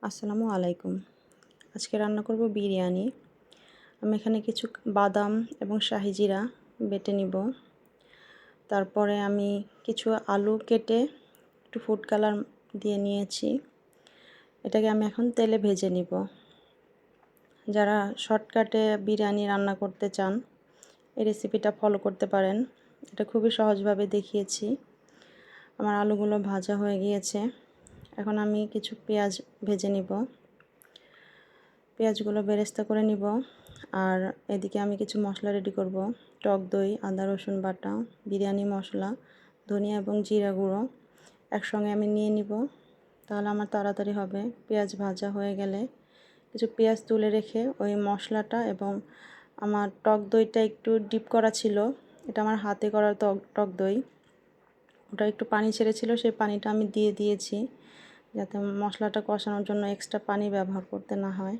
আসসালামু আলাইকুম। আজকে রান্না করব বিরিয়ানি। আমি এখানে কিছু বাদাম এবং শাহি জিরা বেটে নিব। তারপরে আমি কিছু আলু কেটে একটু ফুড কালার দিয়ে নিয়েছি। এটাকে আমি এখন তেলে ভেজে নিব। যারা শর্টকাটে বিরিয়ানি রান্না করতে চান এই রেসিপিটা ফলো করতে পারেন। এটা খুবই সহজভাবে দেখিয়েছি। আমার আলুগুলো ভাজা হয়ে গিয়েছে। এখন আমি কিছু পেঁয়াজ ভেজে নিব। পেঁয়াজগুলো বেরেস্তা করে নিব। আর এদিকে আমি কিছু মশলা রেডি করব। টক দই, আদা রসুন বাটা, বিরিয়ানি মশলা, ধনিয়া এবং জিরা গুঁড়ো একসঙ্গে আমি নিয়ে নিব, তাহলে আমার তাড়াতাড়ি হবে। পেঁয়াজ ভাজা হয়ে গেলে কিছু পেঁয়াজ তুলে রেখে ওই মশলাটা এবং আমার টক দইটা একটু ডিপ করা ছিল, এটা আমার হাতে করা টক দই, ওটা একটু পানি ছেড়েছিল, সেই পানিটা আমি দিয়ে দিয়েছি যাতে মশলাটা কষানোর জন্য এক্সট্রা পানি ব্যবহার করতে না হয়।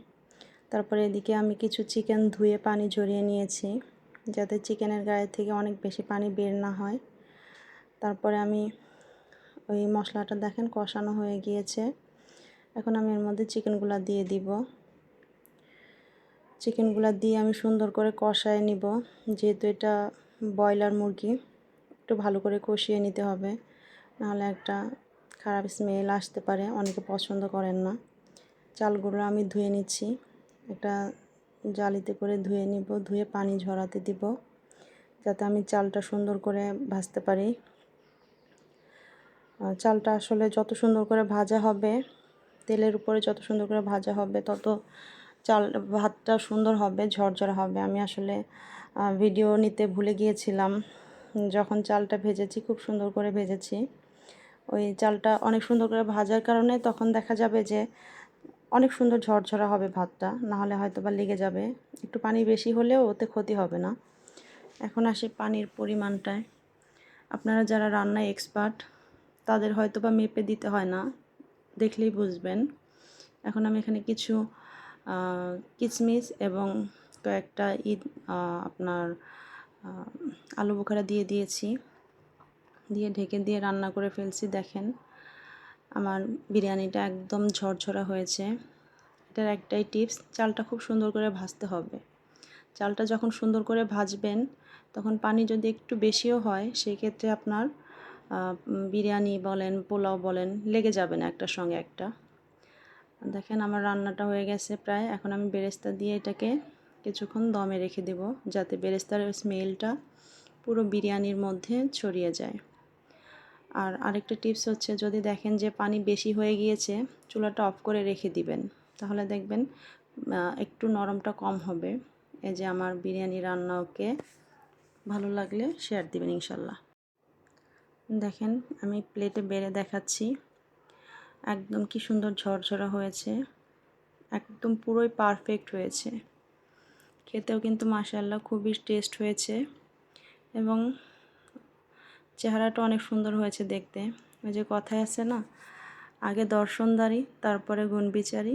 তারপরে এদিকে আমি কিছু চিকেন ধুয়ে পানি ঝরিয়ে নিয়েছি যাতে চিকেনের গায়ে থেকে অনেক বেশি পানি বের না হয়। তারপরে আমি ওই মশলাটা দেখেন কষানো হয়ে গিয়েছে। এখন আমি এর মধ্যে চিকেনগুলো দিয়ে দিব। চিকেনগুলো দিয়ে আমি সুন্দর করে কষায় নিব। যেহেতু এটা ব্রয়লার মুরগি, একটু ভালো করে কষিয়ে নিতে হবে, নাহলে একটা খারাপ স্মেল আসতে পারে, অনেকে পছন্দ করেন না। চালগুলো আমি ধুয়ে নিচ্ছি, একটা জালিতে করে ধুয়ে নিব, ধুয়ে পানি ঝরাতে দিব যাতে আমি চালটা সুন্দর করে ভাজতে পারি। চালটা আসলে যত সুন্দর করে ভাজা হবে, তেলের উপরে যত সুন্দর করে ভাজা হবে তত ভাতটা সুন্দর হবে, ঝরঝরা হবে। আমি আসলে ভিডিও নিতে ভুলে গিয়েছিলাম। যখন চালটা ভেজেছি খুব সুন্দর করে ভেজেছি। ওই চালটা অনেক সুন্দর করে ভাজার কারণে তখন দেখা যাবে যে অনেক সুন্দর ঝরঝরা হবে ভাতটা, নাহলে হয়তো বা লেগে যাবে। একটু পানি বেশি হলেও ওতে ক্ষতি হবে না। এখন আসি পানির পরিমাণটায়। আপনারা যারা রান্নায় এক্সপার্ট তাদের হয়তো বা মেপে দিতে হয় না, দেখলেই বুঝবেন। এখন আমি এখানে কিছু কিশমিশ এবং কয়েকটা আপনার আলু বোখারা দিয়ে দিয়েছি, দিয়ে ঢেকে দিয়ে রান্না করে ফেলছি। দেখেন আমার বিরিয়ানিটা একদম ঝরঝরা হয়েছে। এটার একটাই টিপস, চালটা খুব সুন্দর করে ভাজতে হবে। চালটা যখন সুন্দর করে ভাজবেন তখন পানি যদি একটু বেশিও হয় সেই ক্ষেত্রে আপনার বিরিয়ানি বলেন পোলাও বলেন লেগে যাবে না একটার সঙ্গে একটা। দেখেন আমার রান্নাটা হয়ে গেছে প্রায়। এখন আমি বেরেস্তা দিয়ে এটাকে কিছুক্ষণ দমে রেখে দেব যাতে বেরেস্তার স্মেলটা পুরো বিরিয়ানির মধ্যে ছড়িয়ে যায়। আর আরেকটা টিপস হচ্ছে, যদি দেখেন যে পানি বেশি হয়ে গিয়েছে চুলাটা অফ করে রেখে দিবেন, তাহলে দেখবেন একটু নরমটা কম হবে। এই যে আমার বিরিয়ানি রান্না ওকে, ভালো লাগলে শেয়ার দিবেন ইনশাল্লাহ। দেখেন আমি প্লেটে বেড়ে দেখাচ্ছি, একদম কি সুন্দর ঝরঝরা হয়েছে, একদম পুরোই পারফেক্ট হয়েছে। খেতেও কিন্তু মাশাআল্লাহ খুবই টেস্ট হয়েছে এবং চেহারাটা অনেক সুন্দর হয়েছে দেখতে। ওই যে কথায় আছে না, আগে দর্শনদারি তারপরে গুণবিচারী।